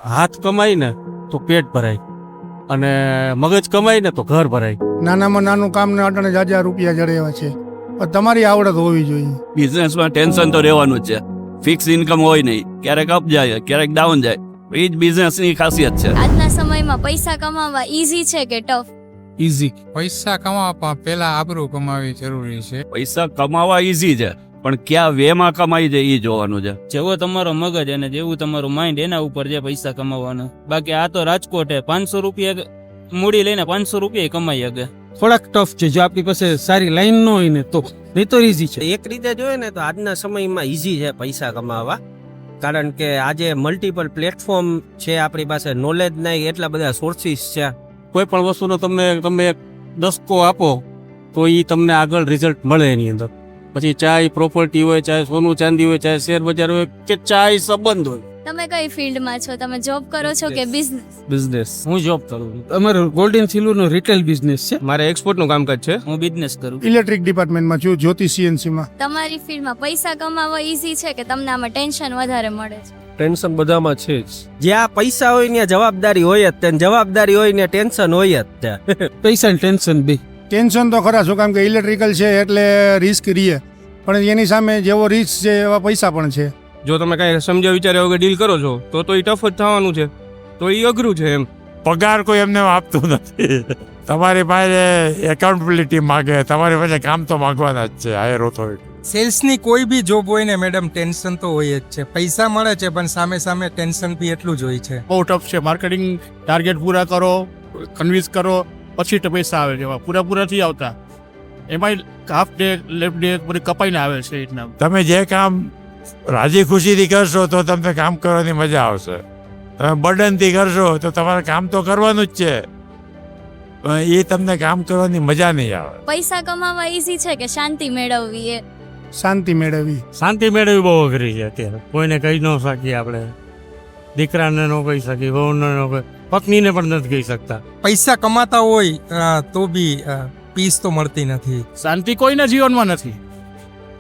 હાથ કમાય ને તો પેટ ભરાય અને મગજ કમાય ને તો ઘર ભરાય. નાનામાં નાનું કામ ને અટાણે જાજા રૂપિયા જડે એવા છે, પણ તમારી આવડત હોવી જોઈએ. બિઝનેસમાં ટેન્શન તો રહેવાનું જ છે. ફિક્સ ઇન્કમ હોય નહીં, ક્યારેક અપ જાય ક્યારેક ડાઉન જાય. એ જ બિઝનેસની ખાસિયત છે. આજના સમયમાં પૈસા કમાવા ઈઝી છે કે ટફ? ઈઝી. પૈસા કમાવા પહેલા આબરૂ કમાવી જરૂરી છે. પૈસા કમાવા ઈઝી છે, પણ ક્યાં વેમાં કમાઈ જાય એ જોવાનું છે. જેવો તમારો મગજ અને જેવું તમારું માઇન્ડ એના ઉપર છે પૈસા કમાવાનો. બાકી આ તો રાજકોટ હે, 500 રૂપિયા મૂડી લઈને 500 રૂપિયા કમાઈ શકે. થોડાક ટફ છે, જો આપણી પાસે સારી લાઈન ન હોય ને તો, નહીં તો ઈઝી છે. એક રીતે જોઈએ ને તો આજના સમયમાં ઈઝી છે પૈસા કમાવા, કારણ કે આજે મલ્ટિપલ પ્લેટફોર્મ છે આપણી પાસે, નોલેજ નહીં એટલા બધા સોર્સિસ છે. કોઈ પણ વસ્તુનો તમે એક દસકો આપો તો એ તમને આગળ રિઝલ્ટ મળે એની અંદર. પછી ચાહે પ્રોપર્ટી હોય, ચાહે સોનું ચાંદી હોય, ચાહે શેર બજાર હોય કે ચાહે સંબંધ હોય. તમે કઈ ફિલ્ડમાં છો? તમે જોબ કરો છો કે બિઝનેસ? બિઝનેસ. હું જોબ કરું છું. અમારું ગોલ્ડ એન્ડ સિલ્વરનો રિટેલ બિઝનેસ છે. મારે એક્સપોર્ટનું કામકાજ છે. હું બિઝનેસ કરું. ઇલેક્ટ્રિક ડિપાર્ટમેન્ટમાં છું, જ્યોતિ સીએનસીમાં. તમારી ફિલ્ડમાં પૈસા કમાવા ઈઝી છે કે તમને આમાં ટેન્શન વધારે મળે છે? ટેન્શન બધામાં છે જ. જ્યાં પૈસા હોય ત્યાં જવાબદારી હોય જ, ત્યાં જવાબદારી હોય ને ટેન્શન હોય જ ત્યાં. પૈસા ને ટેન્શન બે. ટેન્શન તો ખરા, શું કામ કે ઇલેક્ટ્રિકલ છે એટલે રિસ્ક રહીએ, પણ એની સામે જેવો રિસ્ક છે એવા પૈસા પણ છે. જો તમે કાંઈ સમજ્યા વિચાર્યા વગર ડીલ કરો છો તો એ ટફ જ થવાનું છે, તો એ અઘરું છે એમ. પગાર કોઈ એમને આપતું નથી. તમારી પાસે એકાઉન્ટેબિલિટી માગે, તમારી પાસે કામ તો માંગવાના જ છે. હાયર ઓથોરિટી સેલ્સની કોઈ બી જોબ હોય ને મેડમ, ટેન્શન તો હોય જ છે. પૈસા મળે છે પણ સામે સામે ટેન્શન બી એટલું જ હોય છે. બહુ ટફ છે. માર્કેટિંગ ટાર્ગેટ પૂરા કરો, કન્વિન્સ કરો, પછી તો પૈસા આવે છે. પૂરા નથી આવતા, એમાંય હાફ ડે લેફ્ટ ડે બધી કપાઈને આવે છે. એટલા તમે જે કામ રાજી ખુશીથી કરશો તો તમને કામ કરવાની મજા આવશે. તમે બર્ડનથી કરશો તો તમારે કામ તો કરવાનું જ છે, પણ એ તમને કામ કરવાની મજા નહીં આવે. પૈસા કમાવા ઈઝી છે કે શાંતિ મેળવવી એ? શાંતિ મેળવવી. શાંતિ મેળવવી બહુ અઘરી છે અત્યારે. કોઈને કહી ન શકીએ આપણે, દીકરાને ન કહી શકીએ, વહુને ન કહી, પત્નીને પણ નથી કહી શકતા. પૈસા કમાતા હોય તો બી પીસ તો મળતી નથી. શાંતિ કોઈના જીવનમાં નથી.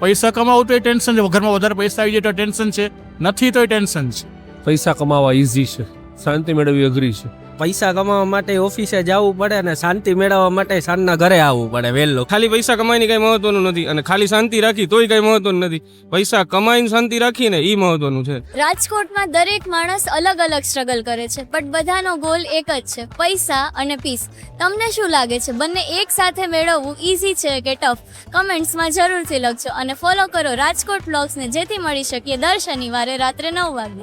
પૈસા કમાવું તો એ ટેન્શન છે, ઘરમાં વધારે પૈસા આવી જાય તો ટેન્શન છે, નથી તો એ ટેન્શન છે. પૈસા કમાવા ઈઝી છે, શાંતિ મેળવવી અઘરી છે. પૈસા કમાવા માટે ઓફિસે જવું પડે ને શાંતિ મેળવવા માટે સાંજના ઘરે આવવું પડે વહેલો. ખાલી પૈસા કમાઈને કઈ મહત્વનું નથી, અને ખાલી શાંતિ રાખી તોય કઈ મહત્વનું નથી. પૈસા કમાઈને શાંતિ રાખીને એ મહત્વનું છે. રાજકોટમાં દરેક માણસ અલગ અલગ સ્ટ્રગલ કરે છે, પણ બધાનો ગોલ એક જ છે, પૈસા અને પીસ. તમને શું લાગે છે, બંને એક સાથે મેળવવું ઈઝી છે કે ટફ? કમેન્ટ્સમાં જરૂરથી લખજો અને ફોલો કરો રાજકોટ બ્લોગ્સને, જેથી મળી શકીએ દર શનિવારે રાત્રે 9 વાગે.